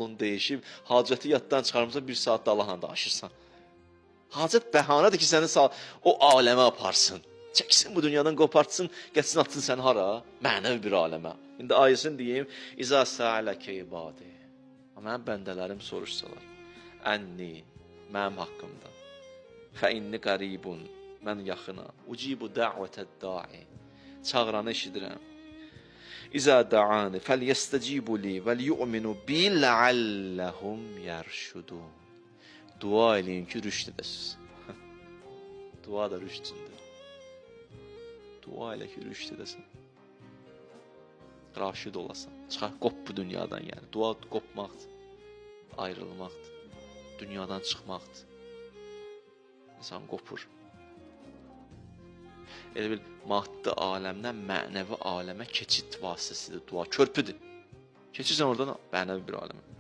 modun dəyişib, hacəti yaddan çıxarmısan, bir saat da Allahla danışırsan. Hacət bəhanədir ki, səni o aləmə aparsın. Çəksin bu dünyadan qopartsın, getsin atsın səni hara? Mənəvi bir aləmə. İndi ayəsini deyim. İza sa'aləkə ibadi. Mənim bəndələrim soruşsalar. Ənni, mənim haqqımda. Fə inni qaribun. Mən yaxınam. Ucibu da'vətəd da'i. Çağıranı eşidirəm. İza da'ani fəlyəstəcibu li vəlyu'minu bi ləalləhum yərşudun. Dua eləyin ki, rüşd edəsiniz. Dua da rüşdsündür. Dua elə ki, rüşd edəsən. Raşid olasan. Çıxar, qop bu dünyadan yəni. Dua qopmaqdır. Ayrılmaqdır. Dünyadan çıxmaqdır. İnsan qopur. Elə bil, maddi aləmdən mənəvi aləmə keçid vasitəsidir dua. Körpüdür. Keçirsən oradan mənəvi bir aləmə.